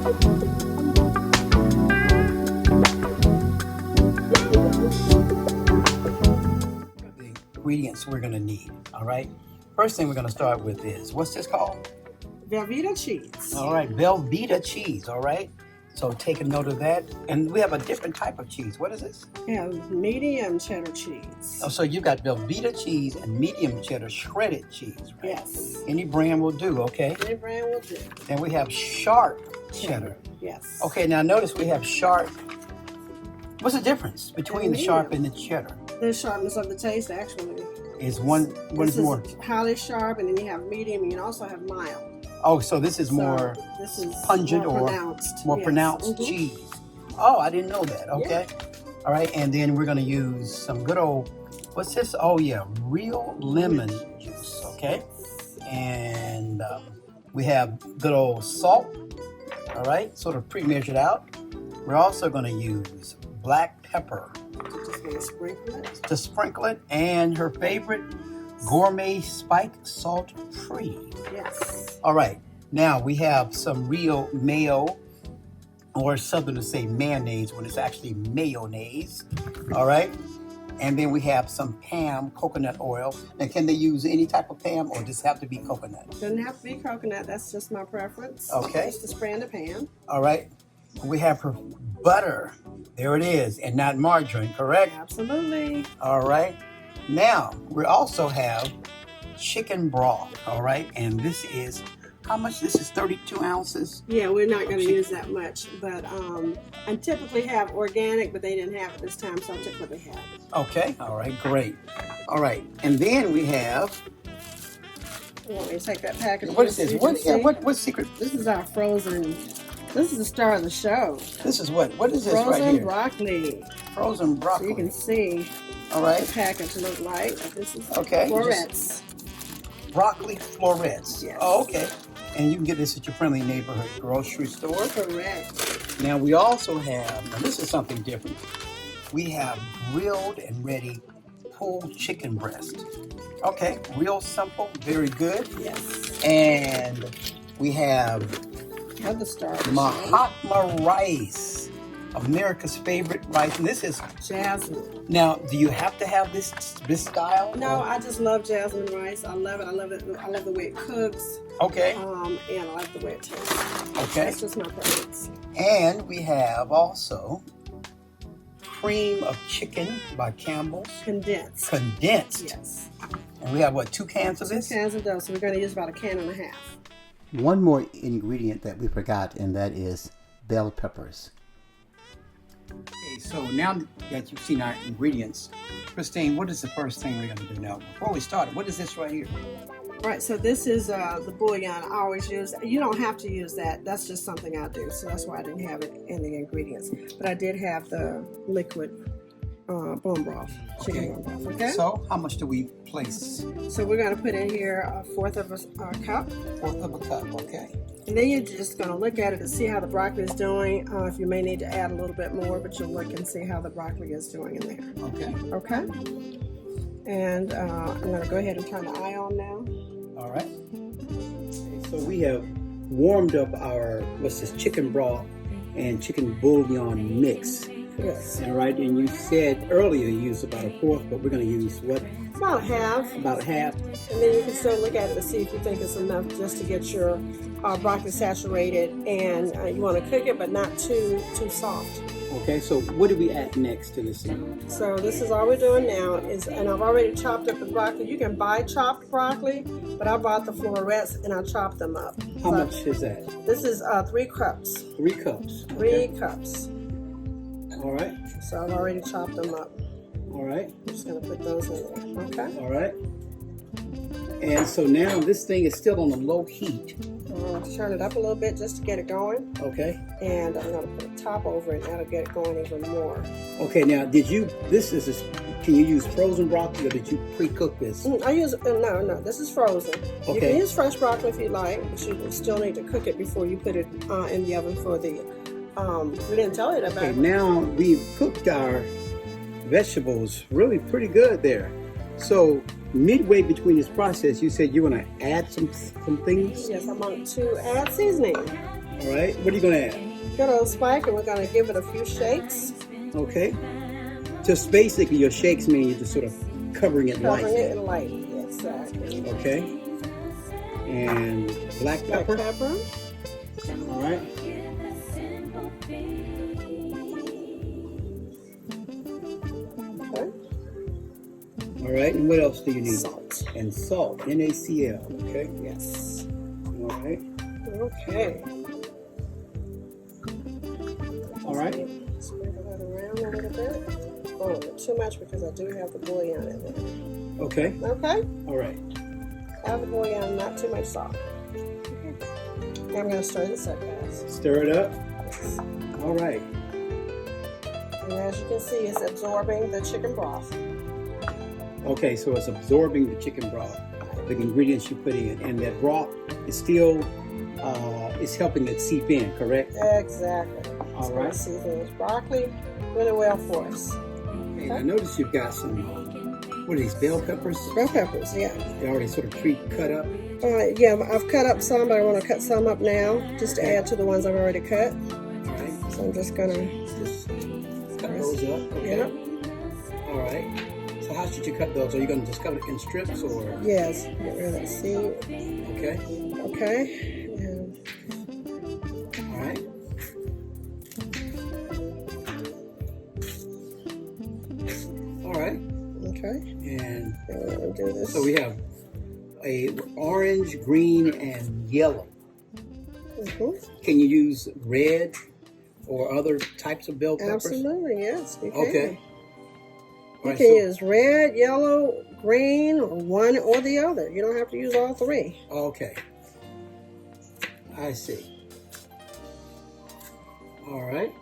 The ingredients we're going to need, all right? First thing we're going to start with is, what's this called? Velveeta cheese. All right, Velveeta cheese, all right? So take a note of that. And we have a different type of cheese. What is this? Yeah, medium cheddar cheese. Oh, so you got Velveeta cheese and medium cheddar shredded cheese, right? Yes. Any brand will do, okay? Any brand will do. And we have sharp cheddar. Yes. Okay, now notice we have sharp. What's the difference between the sharp and the cheddar? The sharpness of the taste, actually. Is one is more highly sharp, and then you have medium, and you also have mild. Oh, so this is more this is pungent more or pronounced. more pronounced cheese. Oh, I didn't know that. Okay. All right, and then we're going to use some good old, what's this? Oh, yeah, real lemon juice. Okay. And we have good old salt. All right, sort of pre-measured out. We're also going to use black pepper. Just going to sprinkle it. To sprinkle it, and her favorite, gourmet spike salt free. Yes. All right, now we have some real mayo, or Southerners say mayonnaise when it's actually mayonnaise. All right, and then we have some Pam coconut oil. Now, can they use any type of Pam, or does it have to be coconut? Doesn't have to be coconut. That's just my preference. Okay. Just to spray in the pan. All right, we have her butter. There it is, and not margarine, correct? Absolutely. All right. Now, we also have chicken broth, all right? And this is, how much? This is 32 ounces? Yeah, we're not going to use that much, but I typically have organic, but they didn't have it this time, so I took what they had. Okay, all right, great. All right, and then we have, You want me to take that package? what is this? What secret? This is our frozen, this is the star of the show. This is what? What is this Frozen right here? broccoli. Frozen broccoli. So you can see all what right. the package look like. This is Okay. florets. Broccoli florets. Yes. Oh, okay. And you can get this at your friendly neighborhood grocery store. Correct. Now we also have, now this is something different. We have grilled and ready pulled chicken breast. Okay, real simple, very good. Yes. And we have Have the star of the show. Mahatma rice, America's favorite rice. And this is, Jasmine. now, do you have to have this style? No, I just love jasmine rice. I love it. I love it. I love the way it cooks. Okay. And I like the way it tastes. Okay. That's just my preference. And we have also cream of chicken by Campbell's. Condensed. Condensed. Yes. And we have, what, 2 cans of this? 2 cans of those. So we're going to use about 1.5 cans. One more ingredient that we forgot, and that is bell peppers. Okay, so now that you've seen our ingredients, Christine, what is the first thing we're going to do now? Before we start, what is this right here? All right, so this is the bouillon I always use. You don't have to use that. That's just something I do. So that's why I didn't have it in the ingredients. But I did have the liquid bone broth, chicken bone broth. Okay. So how much do we place? So we're going to put in here 1/4 of a cup. 1/4 of a cup, okay. And then you're just going to look at it to see how the broccoli is doing. If you may need to add a little bit more, but you'll look and see how the broccoli is doing in there. Okay. Okay. And I'm going to go ahead and turn the eye on now. All right. Okay, so we have warmed up our, what's this, chicken broth and chicken bouillon mix. Yes. All right, and you said earlier you used about 1/4, but we're going to use what? About 1/2. About 1/2. And then you can still look at it to see if you think it's enough just to get your broccoli saturated. And you want to cook it, but not too soft. Okay, so what do we add next to this? So this is all we're doing now is, and I've already chopped up the broccoli. You can buy chopped broccoli, but I bought the florets and I chopped them up. How much is that? This is 3 cups. 3 cups. 3 cups. All right. So I've already chopped them up. All right. I'm just going to put those in there. Okay. All right. And so now this thing is still on a low heat. Turn it up a little bit just to get it going. Okay. And I'm going to put a top over it, and that'll get it going even more. Okay, now can you use frozen broccoli or did you pre-cook this? I use, no, this is frozen. Okay. You can use fresh broccoli if you like, but you still need to cook it before you put it in the oven for the, we didn't tell you about Okay, it. now we've cooked our vegetables really pretty good there. So midway between this process, you said you want to add some things? Yes, I'm going to add seasoning. All right. What are you going to add? Good old spike, and we're going to give it a few shakes. Okay. Just basically your shakes mean you're just sort of covering it Covering lightly. it in lightly, exactly. Okay. And black pepper. Black pepper. All right. Okay. All right. And what else do you need? Salt. And salt. NaCl. Okay. Yes. All right. Okay. All right. Sprinkle that around a little bit. Oh, not too much because I do have the bouillon in there. Okay. Okay. All right. Have the bouillon, not too much salt. Okay. And I'm going to stir this up, guys. Stir it up. Yes. All right. And as you can see, it's absorbing the chicken broth. Okay, so it's absorbing the chicken broth, the ingredients you're putting in, and that broth is still it's helping it seep in, correct? Exactly. All right. Seasonings broccoli really well for us. Okay, I noticed you've got some, what are these, bell peppers? Bell peppers, yeah. They're already sort of pre-cut up. Yeah, I've cut up some, but I want to cut some up now just to Okay. add to the ones I've already cut. All right. So I'm just going to, Just cut those up. Okay. yep. All right. So how should you cut those? Are you going to just cut it in strips or? Yes, get rid of that seed. Okay. Okay. And All right. All right. okay. And we're going to do this. so we have a orange, green, and yellow. Mhm. Can you use red or other types of bell peppers? Absolutely, yes. You can. Okay. All You right, can so- use red, yellow, green, or one or the other. You don't have to use all three. Okay. I see. All right.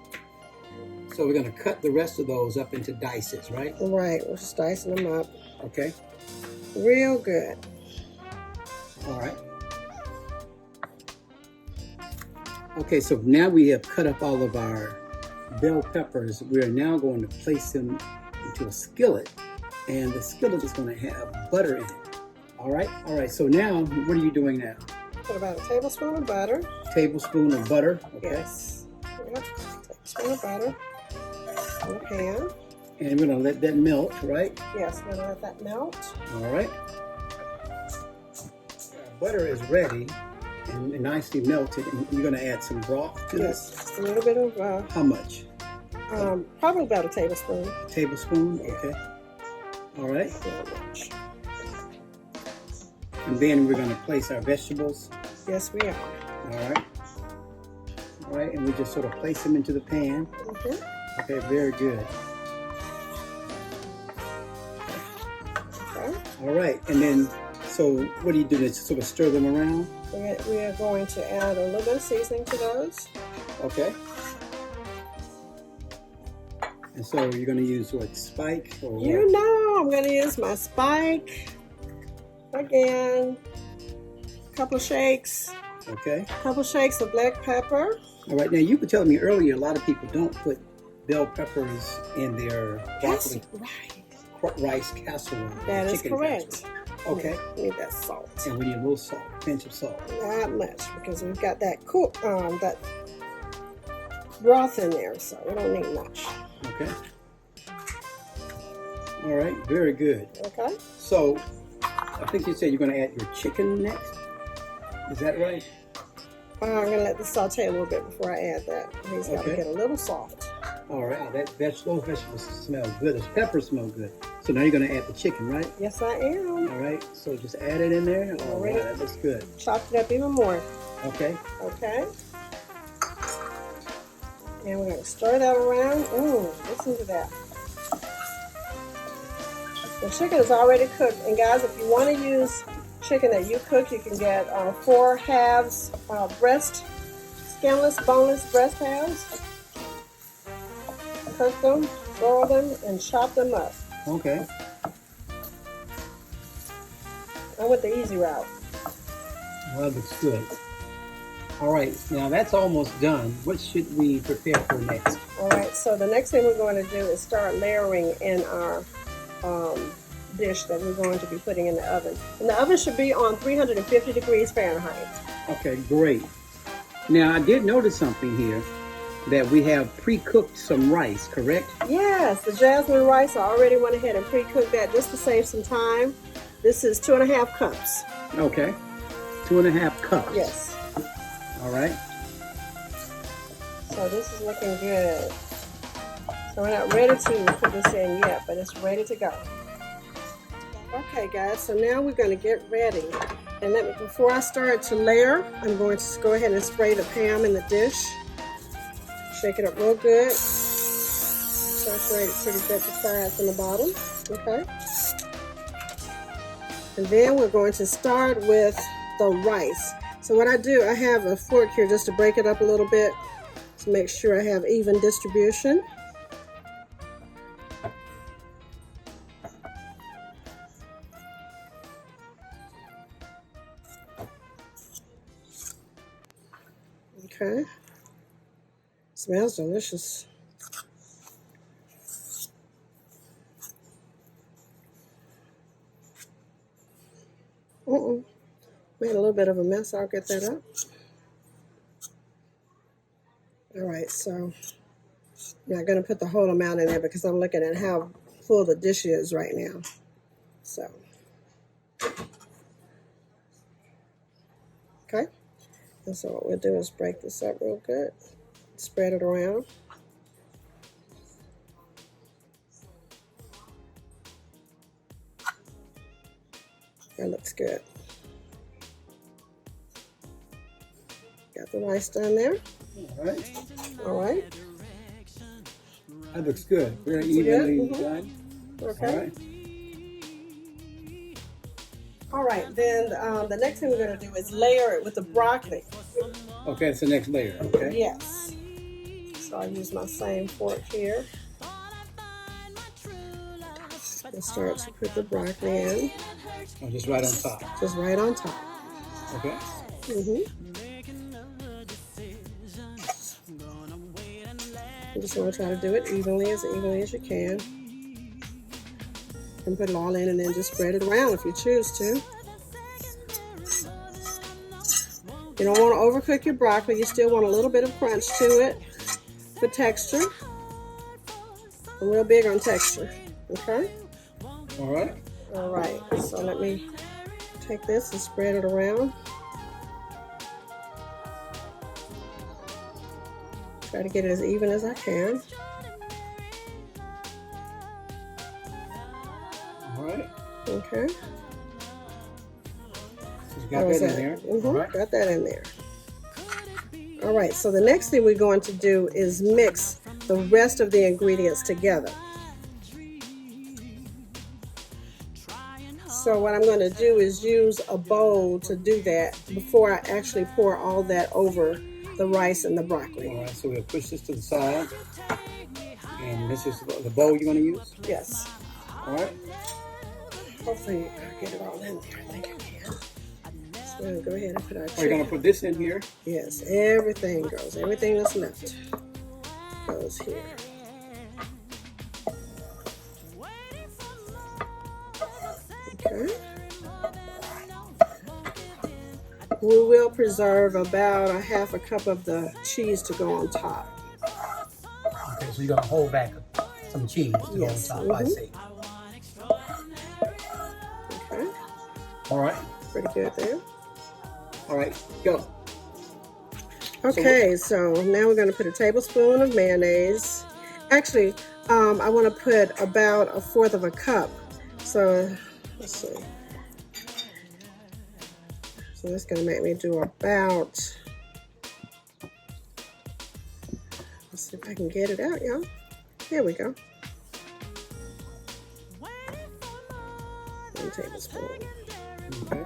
So we're going to cut the rest of those up into dices, right? Right, we're just dicing them up. Okay. Real good. All right. Okay, so now we have cut up all of our bell peppers. We are now going to place them into a skillet, and the skillet is going to have butter in it. All right. All right. So now, what are you doing now? Put about a tablespoon of butter. Tablespoon of butter. Okay. Yes. Yep. Tablespoon of butter in the pan. And we're going to let that melt, right? Yes, we're gonna let that melt. All right. Butter is ready and nicely melted, and you're going to add some broth to Yes, this. just a little bit of How much? probably about a tablespoon. Tablespoon. Okay. All right. Not much. And then we're going to place our vegetables. Yes, we are. All right. All right, and we just sort of place them into the pan. Mhm. Okay, very good. Okay. All right, and then, so what do you do? Just sort of stir them around? We are going to add a little bit of seasoning to those. Okay. And so you're going to use what, spike or what? You know, I'm going to use my spike again. A couple shakes. Okay. Couple shakes of black pepper. All right, now you were telling me earlier a lot of people don't put bell peppers in their That's broccoli right. rice casserole. That is chicken correct. casserole. Okay. We need that salt. And we need a little salt, pinch of salt. Not much because we've got that that broth in there, so we don't need much. Okay. All right, very good. Okay. So, I think you said you're going to add your chicken next. Is that right? I'm going to let this saute a little bit before I add that. He's got to Okay. get a little soft. All right, those vegetables smell good. Those peppers smell good. So now you're going to add the chicken, right? Yes, I am. All right, so just add it in there. All right, Alright. that looks good. Chopped it up even more. Okay. Okay. And we're going to stir that around. Ooh, listen to that. The chicken is already cooked. And guys, if you want to use chicken that you cook, you can get 4 halves breast, skinless, boneless breast halves. Cook them, boil them, and chop them up. Okay. I went the easy route. Well, that looks good. All right, now that's almost done. What should we prepare for next? All right, so the next thing we're going to do is start layering in our dish that we're going to be putting in the oven. And the oven should be on 350 degrees Fahrenheit. Okay, great. Now, I did notice something here that we have pre-cooked some rice, correct? Yes, the jasmine rice, I already went ahead and pre-cooked that just to save some time. This is 2.5 cups. Okay. 2.5 cups. Yes. All right. So this is looking good. So we're not ready to put this in yet, but it's ready to go. Okay guys, so now we're going to get ready. And before I start to layer, I'm going to go ahead and spray the Pam in the dish. Shake it up real good. Saturate it pretty good the sides and the bottom. Okay. And then we're going to start with the rice. So what I do, I have a fork here just to break it up a little bit to make sure I have even distribution. Okay. Smells delicious. Made a little bit of a mess. I'll get that up. All right, so I'm not going to put the whole amount in there because I'm looking at how full the dish is right now. So, okay. And so what we'll do is break this up real good. Spread it around. That looks good. Got the rice done there. All right. All right. That looks good. Very evenly good. done. Okay. All right. All right. Then the next thing we're going to do is layer it with the broccoli. Okay, it's the next layer. Okay. Yes. So I use my same fork here. And start to put the broccoli in. Oh, just right on top. Just right on top. Okay. You just want to try to do it evenly as you can. And put it all in and then just spread it around if you choose to. You don't want to overcook your broccoli. You still want a little bit of crunch to it for texture. I'm real big on texture. Okay? All right. All right. So let me take this and spread it around. Try to get it as even as I can. All right. Okay. So you got that in there. All right. Got that in there. All right. So the next thing we're going to do is mix the rest of the ingredients together. So what I'm going to do is use a bowl to do that before I actually pour all that over the rice and the broccoli. All right, so we'll push this to the side. And this is the bowl you're going to use? Yes. All right. Hopefully I'll get it all in there. I think I can. So we're going to go ahead and put our chicken. Are you going to put this in here? Yes, everything goes. Everything that's left goes here. Okay. We will preserve about a half a cup of the cheese to go on top. Okay, so you're going to hold back some cheese to go on top, I see. Okay. All right. Pretty good there. All right, go. Okay, so now we're going to put a tablespoon of mayonnaise. Actually, I want to put about 1/4 of a cup. So, let's see. So that's going to make me do about, let's see if I can get it out, y'all. There we go. 1 tablespoon. Okay.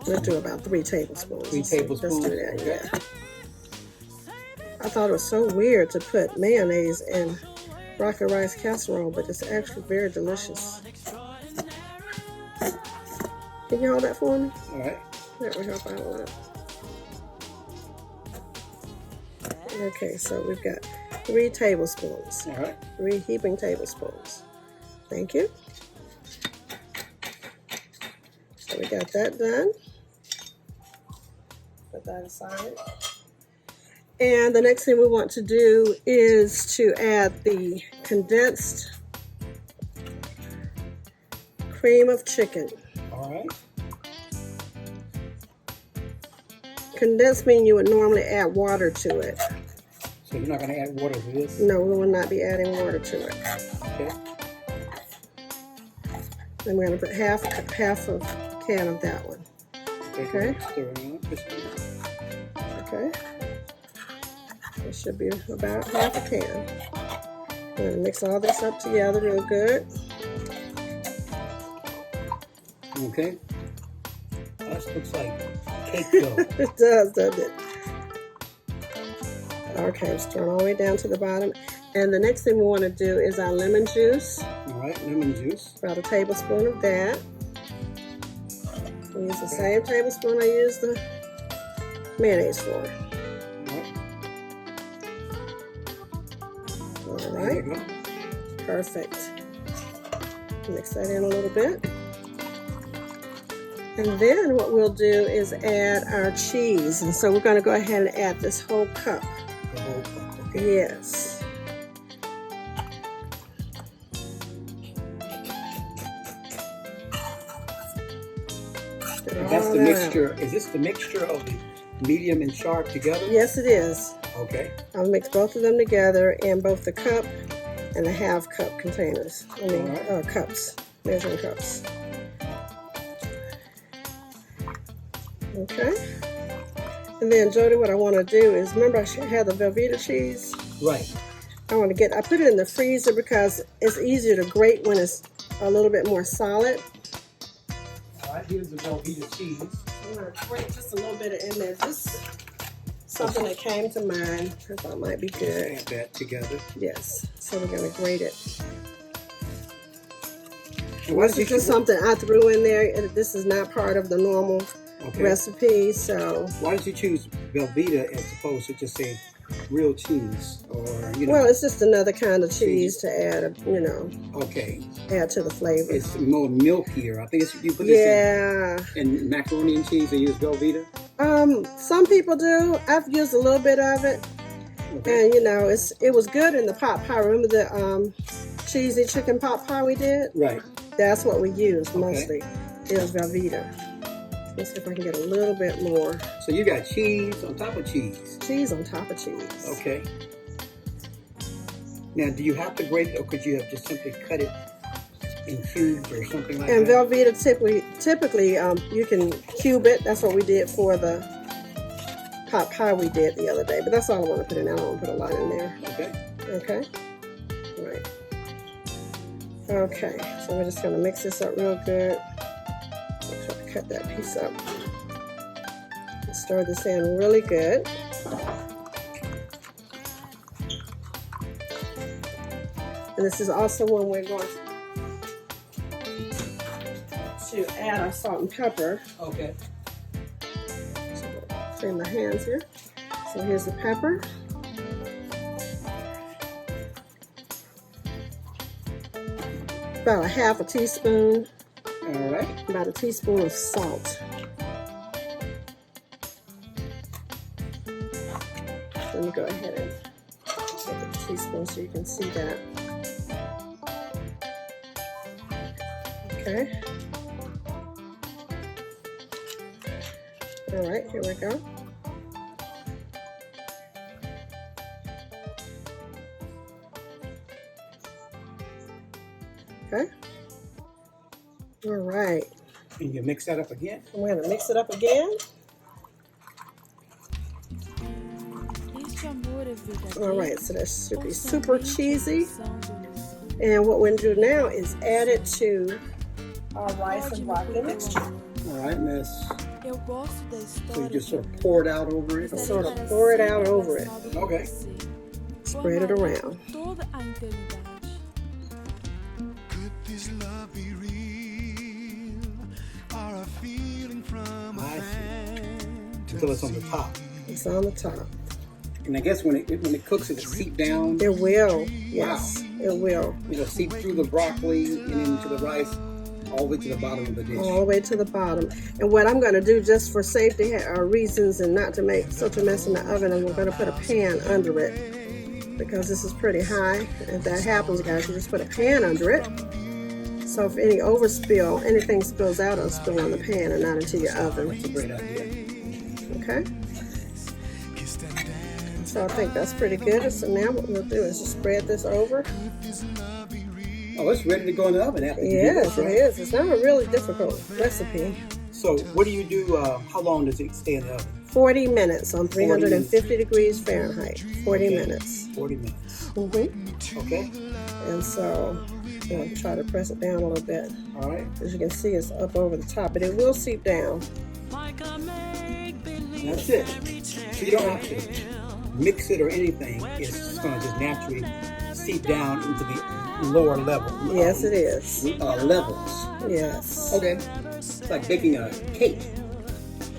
We'll do about 3 tablespoons. 3 tablespoons. Let's do that, Okay. yeah. I thought it was so weird to put mayonnaise in broccoli rice casserole, but it's actually very delicious. Can you hold that for me? All right. That will help out a lot. Okay, so we've got 3 tablespoons. All right. 3 heaping tablespoons. Thank you. So we got that done. Put that aside. And the next thing we want to do is to add the condensed cream of chicken. All right. Condensed means you would normally add water to it. So you're not going to add water to this? No, we will not be adding water to it. Okay. And we're going to put half a can of that one. Okay. Stir it up. Okay. It should be about half a can. I'm going to mix all this up together real good. Okay. That looks like cake dough. It does, doesn't it? Okay, it's thrown all the way down to the bottom. And the next thing we want to do is our lemon juice. All right, lemon juice. About a tablespoon of that. We use the same tablespoon I used the mayonnaise for. All right. There you go. Perfect. Mix that in a little bit. And then what we'll do is add our cheese. And so we're going to go ahead and add this whole cup. The whole cup, okay. Yes. And that's the mixture. Is this the mixture of the medium and sharp together? Yes, it is. Okay. I'll mix both of them together in both the cup and the half cup containers. I mean, cups, measuring cups. Okay. And then, Jody, what I want to do is, remember I had the Velveeta cheese? Right. I put it in the freezer because it's easier to grate when it's a little bit more solid. All right, here's the Velveeta cheese. I'm going to grate just a little bit in there. Just something that came to mind. I thought might be good. Add that together. Yes. So we're going to grate it. This is just something I threw in there. This is not part of the normal recipe, so. Why did you choose Velveeta as opposed to just say real cheese, or you know? Well, it's just another kind of cheese to add, you know. Okay. Add to the flavor. It's more milkier. I think you put this in macaroni and cheese. They use Velveeta. Some people do. I've used a little bit of it, and you know, it was good in the pot pie. Remember the cheesy chicken pot pie we did? Right. That's what we used mostly. It was Velveeta. Let's see if I can get a little bit more. So you got cheese on top of cheese. Cheese on top of cheese. Okay. Now, do you have to grate it, or could you have just simply cut it in cubes or something like that? And Velveeta typically you can cube it. That's what we did for the pot pie we did the other day. But that's all I want to put in. I don't want to put a lot in there. Okay. Okay. Right. Okay. So we're just going to mix this up real good. Cut that piece up. Stir this in really good. And this is also when we're going to add our salt and pepper. Okay. So clean my hands here. So here's the pepper. About a half a teaspoon. All right. About a teaspoon of salt. Let me go ahead and take a teaspoon so you can see that. Okay. All right, here we go. Okay. All right. And you mix that up again? I'm going to mix it up again. All right, so that should be super cheesy. And what we're going to do now is add it to our rice and broccoli mixture. All right, miss. So you just sort of pour it out over it? Sort of pour it out over it. Okay. Spread it around. Until it's on the top. It's on the top. And I guess when it cooks, it'll seep down. It will. Yes, it will. It'll seep through the broccoli and into the rice. All the way to the bottom of the dish. All the way to the bottom. And what I'm going to do, just for safety reasons and not to make such a mess in the oven, is we're going to put a pan under it because this is pretty high. If that happens, guys, you just put a pan under it. So if any overspill, anything spills out, it'll spill on the pan and not into your oven. That's a great idea. Okay. So I think that's pretty good. So now what we'll do is just spread this over. Oh, it's ready to go in the oven after you do Yes, this, right? it is. It's not a really difficult recipe. So what do you do? How long does it stay in the oven? 40 minutes on 350 degrees Fahrenheit. 40 minutes. 40 minutes. Mm-hmm. Okay. And so I'll try to press it down a little bit. All right. As you can see, it's up over the top, but it will seep down. That's it. So you don't have to mix it or anything. It's just going to just naturally seep down into the lower level. Yes, it is. Levels. Yes. Okay. It's like baking a cake.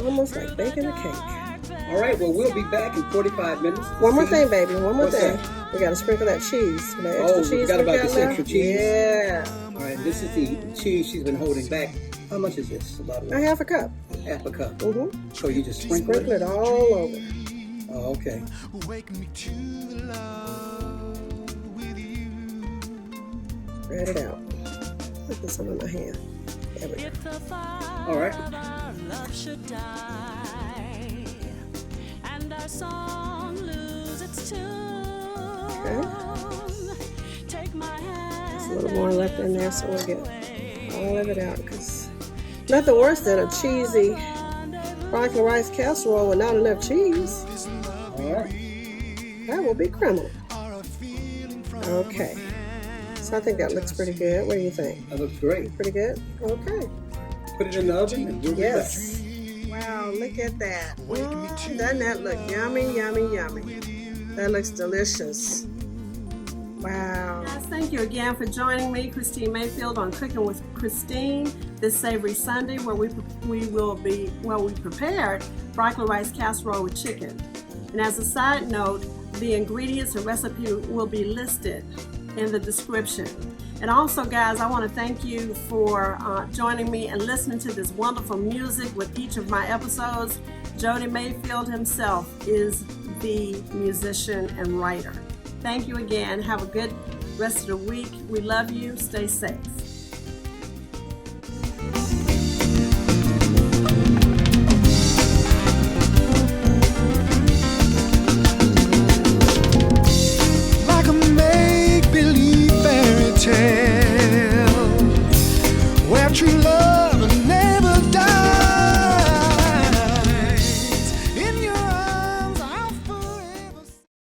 Almost like baking a cake. All right. Well, we'll be back in 45 minutes. One more thing, baby. One more What's thing. that? We got to sprinkle that cheese. That extra Oh, we cheese forgot about this left. extra cheese. Yeah. All right. This is the cheese she's been holding back. How much is this? About A half a cup. half a cup. Mm-hmm. So you just sprinkle Sprinkle it all over. Oh, okay. Spread it out. Put this on my hand. There we go. All right. Okay. There's a little more left in there, so we'll get all of it out. Because nothing worse than a cheesy broccoli rice casserole with not enough cheese. All right. That will be criminal. Okay. So I think that looks pretty good. What do you think? That looks great. Pretty good? Okay. Put it in the oven and we'll be back. Yes. Wow, look at that. Doesn't that look yummy, yummy, yummy? That looks delicious. Wow. Guys, thank you again for joining me, Christine Mayfield, on Cooking with Christine this Savory Sunday, where we prepared broccoli rice casserole with chicken. And as a side note, the ingredients and recipe will be listed in the description. And also, guys, I want to thank you for joining me and listening to this wonderful music with each of my episodes. Jody Mayfield himself is the musician and writer. Thank you again. Have a good rest of the week. We love you. Stay safe. Like a make-believe fairy tale where true love